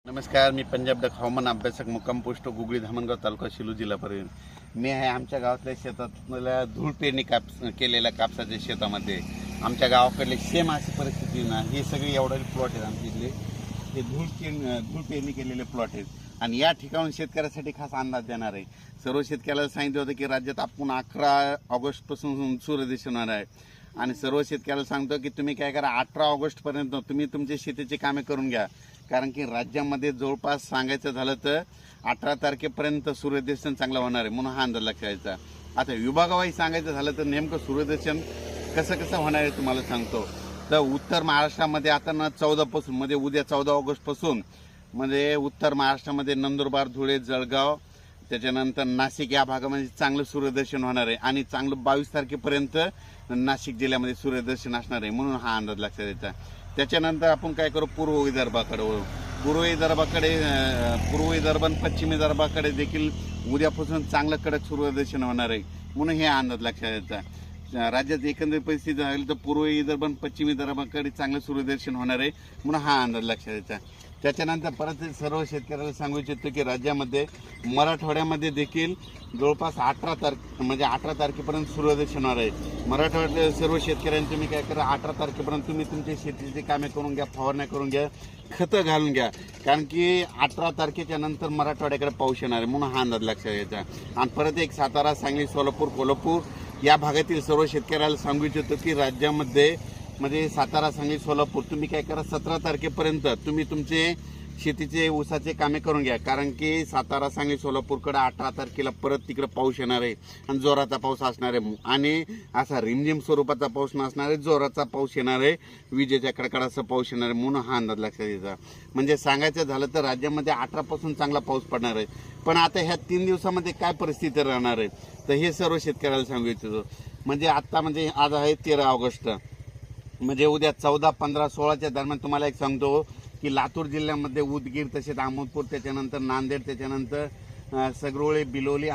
नमस्कार, मी पंजाब डक हवामान अभ्यासक मुक्काम पोस्ट गुगळी धामणगाव तालुका शिलू जिल्हा परभणी. मी आहे आमच्या गावातल्या शेतातल्या धूळ पेरणी केलेल्या कापसाच्या शेतामध्ये. आमच्या गावाकडले सेम अशी परिस्थिती ना, ही सगळी एवढे प्लॉट आहेत आमच्या इथले. हे धूळ पेरणी केलेले प्लॉट आहेत आणि या ठिकाणून शेतकऱ्यासाठी खास अंदाज देणार आहे. सर्व शेतकऱ्याला सांगितलं होतं की राज्यात आपण 11 ऑगस्टपासून सूर्यदर्शन होणार आहे आणि सर्व शेतकऱ्याला सांगतो की तुम्ही काय करा, 18 ऑगस्टपर्यंत तुम्ही तुमची शेतीची कामे करून घ्या. कारण की राज्यामध्ये जवळपास सांगायचं झालं तर 18 तारखेपर्यंत सूर्यदर्शन चांगलं होणार आहे, म्हणून हा अंदाज लक्षात. आता विभागावाही सांगायचं झालं तर नेमकं सूर्यदर्शन कसं कसं होणार आहे तुम्हाला सांगतो. तर उत्तर महाराष्ट्रामध्ये आता ना 14 पासून म्हणजे उद्या 14 ऑगस्टपासून म्हणजे उत्तर महाराष्ट्रामध्ये नंदुरबार, धुळे, जळगाव, त्याच्यानंतर नाशिक या भागामध्ये चांगलं सूर्यदर्शन होणार आहे आणि चांगलं 22 तारखेपर्यंत नाशिक जिल्ह्यामध्ये सूर्यदर्शन असणार आहे, म्हणून हा अंदाज लक्षात द्यायचा. त्याच्यानंतर आपण काय करू, पूर्व विदर्भाकडे वळू. पूर्व विदर्भ आणि पश्चिम विदर्भाकडे देखील उद्यापासून चांगलं कडक सूर्यदर्शन होणार आहे, म्हणून हे अंदाज लक्षात द्यायचा. राज्यात एकंदरीत परिस्थिती झाली तर पूर्व विदर्भ आणि पश्चिम विदर्भाकडे चांगलं सूर्यदर्शन होणार आहे, म्हणून हा अंदाज लक्षात द्यायचा. त्याच्यानंतर परत सर्व शेतकऱ्याला सांगू इच्छितो की राज्यामध्ये मराठवाड्यामध्ये देखील जवळपास 18 तारखेपर्यंत सूर्यदर्शन होणार आहे. मराठवाड्यातल्या सर्व शेतकऱ्यांनी तुम्ही काय करा, 18 तारखेपर्यंत तुम्ही तुमची शेतीची कामे करून घ्या, फवारण्या करून घ्या, खतं घालून घ्या. कारण की 18 तारखेच्या नंतर मराठवाड्याकडे पाऊस येणार आहे, म्हणून हा अंदाज लक्षात घ्यायचा. आणि परत एक सातारा, सांगली, सोलापूर, कोल्हापूर या भागातील सर्व शेतकऱ्याला सांगू इच्छितो की राज्यामध्ये म्हणजे सातारा, सांगली, सोलापूर तुम्ही काय करा, 17 तारखेपर्यंत तुम्ही तुमचे शेतीचे ऊसाचे कामे करून घ्या. कारण की सातारा, सांगली, सोलापूरकडे 18 तारखेला परत तिकडे पाऊस येणार आहे आणि जोराचा पाऊस असणार आहे आणि असा रिमझिम स्वरूपाचा पाऊस नसणार आहे, जोराचा पाऊस येणार आहे, विजेच्या कडकडाचा पाऊस येणार आहे, म्हणून हा अंदाज लक्षात द्यायचा. म्हणजे सांगायचं झालं तर राज्यामध्ये 18 पासून चांगला पाऊस पडणार आहे. पण आता ह्या 3 दिवसामध्ये काय परिस्थिती राहणार आहे तर हे सर्व शेतकऱ्याला सांगू इच्छितो. म्हणजे आता म्हणजे आज आहे 13 ऑगस्ट, म्हणजे उद्या 14, 15, 16च्या दरम्यान तुम्हाला एक सांगतो की लातूर जिल्ह्यामध्ये उदगीर, तसेच अहमदपूर, त्याच्यानंतर नांदेड, त्याच्यानंतर सगरोळे, बिलोली,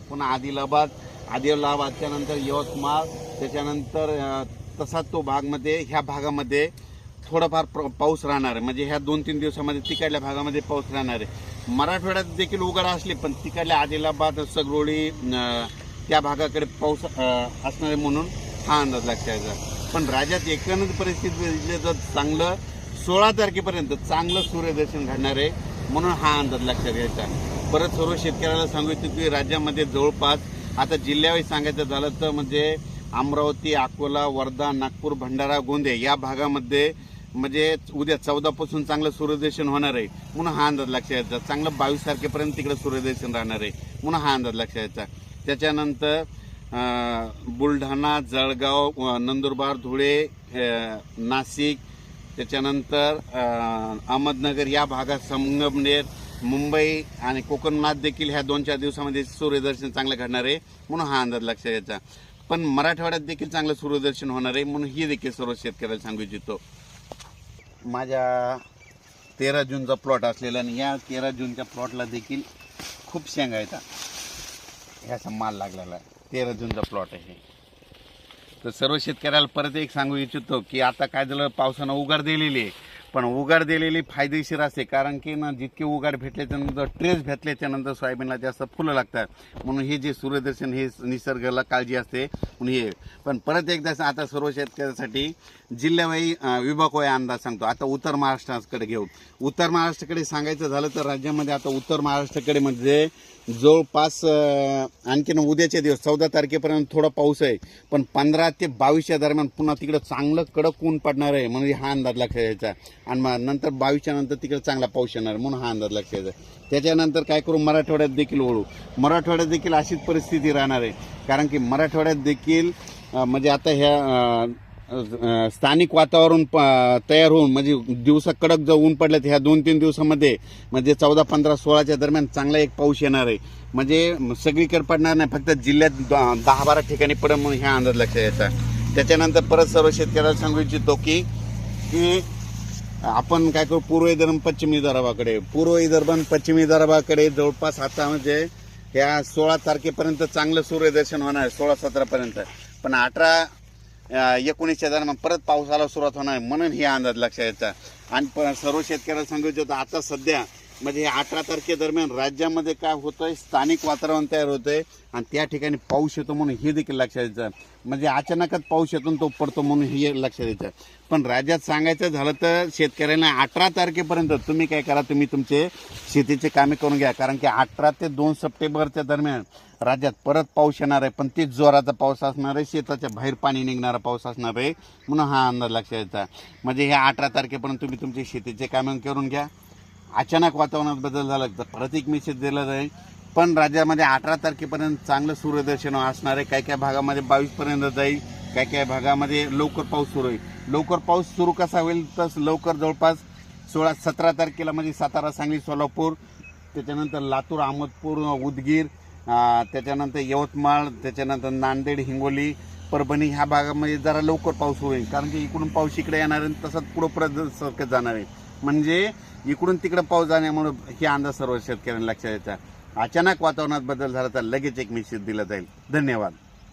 पुन्हा आदिलाबादच्या नंतर यवतमाळ, त्याच्यानंतर तसा तो भागमध्ये ह्या भागामध्ये थोडाफार पाऊस राहणार आहे. म्हणजे ह्या 2-3 दिवसामध्ये तिकडल्या भागामध्ये पाऊस राहणार आहे. मराठवाड्यात देखील उघड असली पण तिकडल्या आदिलाबाद, सगरोळी त्या भागाकडे पाऊस असणार आहे, म्हणून हा अंदाज लक्षात घ्यायचा. पण राज्यात एकंदरीत परिस्थिती जर चांगलं 16 तारखेपर्यंत चांगलं सूर्यदर्शन घडणार आहे, म्हणून हा अंदाज लक्षात घ्यायचा. परत सर्व शेतकऱ्याला सांगू इच्छितो की राज्यामध्ये जवळपास आता जिल्ह्यावाईज सांगायचं झालं तर म्हणजे अमरावती, अकोला, वर्धा, नागपूर, भंडारा, गोंदिया या भागामध्ये म्हणजे उद्या 14 पासून चांगलं सूर्यदर्शन होणार आहे, म्हणून हा अंदाज लक्षात घ्यायचा. चांगलं 22 तारखेपर्यंत तिकडे सूर्यदर्शन राहणार आहे, म्हणून हा अंदाज लक्षात घ्यायचा. त्याच्यानंतर बुलढाणा, जळगाव, नंदुरबार, धुळे, नाशिक, त्याच्यानंतर अहमदनगर या भागात, संगमनेर, मुंबई आणि कोकणात देखील ह्या 2-4 दिवसामध्ये सूर्यदर्शन चांगलं घडणार आहे, म्हणून हा अंदाज लक्षात घ्यायचा. पण मराठवाड्यात देखील चांगलं सूर्यदर्शन होणार आहे, म्हणून ही देखील सर्व शेतकऱ्याला सांगू इच्छितो. माझ्या 13 जूनचा प्लॉट असलेला आणि या 13 जूनच्या प्लॉटला देखील खूप शेंगा येतात. ह्याचा माल लागलेला 13 जूनचा प्लॉट आहे. तर सर्व शेतकऱ्याला परत एक सांगू इच्छितो की आता काय झालं, पावसानं उघाड दिलेली आहे, पण उघाड दिलेली फायदेशीर असते. कारण की ना जितके उघाड भेटल्याच्यानंतर ट्रेस भेटल्याच्यानंतर सोयाबीनला जास्त फुलं लागतात, म्हणून हे जे सूर्यदर्शन हे निसर्गाला काळजी असते म्हणून हे. पण परत एकदा आता सर्व शेतकऱ्यासाठी जिल्ह्यावाई विभागवाई अंदाज सांगतो. आता उत्तर महाराष्ट्राकडे घेऊ. उत्तर महाराष्ट्राकडे सांगायचं झालं तर राज्यामध्ये आता उत्तर महाराष्ट्राकडे म्हणजे जवळपास आणखीन उद्याचे दिवस 14 तारखेपर्यंत थोडा पाऊस आहे, पण 15 ते 22च्या दरम्यान पुन्हा तिकडं चांगलं कडक ऊन पडणार आहे, म्हणजे हा अंदाज लक्षात घ्यायचा. आणि नंतर 22च्या नंतर तिकडे चांगला पाऊस येणार, म्हणून हा अंदाज लक्षात घ्यायचा. त्याच्यानंतर काय करू, मराठवाड्यात देखील वळू. मराठवाड्यात देखील अशीच परिस्थिती राहणार आहे. कारण की मराठवाड्यात देखील म्हणजे आता ह्या स्थानिक वातावरण तयार होऊन म्हणजे दिवसा कडक जर ऊन पडलं तर ह्या 2-3 दिवसामध्ये म्हणजे 14, 15, 16च्या दरम्यान चांगला एक पाऊस येणार आहे. म्हणजे सगळीकडे पडणार नाही, फक्त जिल्ह्यात 10-12 ठिकाणी पडेल, म्हणून ह्या अंदाज लक्षात घ्यायचा. त्याच्यानंतर परत सर्व शेतकऱ्याला सांगू इच्छितो की आपण काय करू, पूर्व विदर्भ, पश्चिम विदर्भाकडे जवळपास आता म्हणजे ह्या 16 तारखेपर्यंत चांगलं सूर्यदर्शन होणार आहे, 16-17पर्यंत. पण 18-19च्या दरम्यान परत पावसाला सुरुवात होणार आहे, म्हणून हे अंदाज लक्षात घ्यायचा. आणि सर्व शेतकऱ्याला सांगायचं होतं आता सध्या म्हणजे 18 तारखेदरम्यान राज्यामध्ये काय होतंय, स्थानिक वातावरण तयार होतंय आणि त्या ठिकाणी पाऊस येतो म्हणून हे देखील लक्षात द्यायचं. म्हणजे अचानकच पाऊस येतो तो पडतो म्हणून हे लक्षात द्यायचं. पण राज्यात सांगायचं झालं तर शेतकऱ्यांना 18 तारखेपर्यंत तुम्ही काय करा, तुम्ही तुमचे शेतीचे कामे करून घ्या. कारण की 18 ते 2 सप्टेंबरच्या दरम्यान राज्यात परत पाऊस येणार आहे, पण तेच जोराचा पाऊस असणार आहे, शेताच्या बाहेर पाणी निघणारा पाऊस असणार आहे म्हणून हा अंदाज लक्षात द्यायचा. म्हणजे हे 18 तारखेपर्यंत तुम्ही तुमचे शेतीचे कामे करून घ्या. अचानक वातावरणात बदल झाला तर परत एक मेसेज दिला जाईल. पण राज्यामध्ये 18 तारखेपर्यंत चांगलं सूर्यदर्शन असणार आहे. काही काही भागामध्ये 22पर्यंत जाईल, काही काही भागामध्ये लवकर पाऊस सुरू होईल. लवकर पाऊस सुरू कसा होईल तर लवकर जवळपास 16-17 तारखेला म्हणजे सातारा, सांगली, सोलापूर, त्याच्यानंतर लातूर, अहमदपूर, उदगीर, त्याच्यानंतर यवतमाळ, त्याच्यानंतर नांदेड, हिंगोली, परभणी ह्या भागामध्ये जरा लवकर पाऊस होईल. कारण की इकडून पाऊस इकडे येणार आहे, तसंच पुढं परत सरकत जाणार आहे. म्हणजे इकडून तिकडे पाऊस जाण्यामुळे हे अंदाज सर्व शेतकऱ्यांना लक्षात येतात. अचानक वातावरणात बदल झाला तर लगेच एक मेसेज दिला जाईल. धन्यवाद.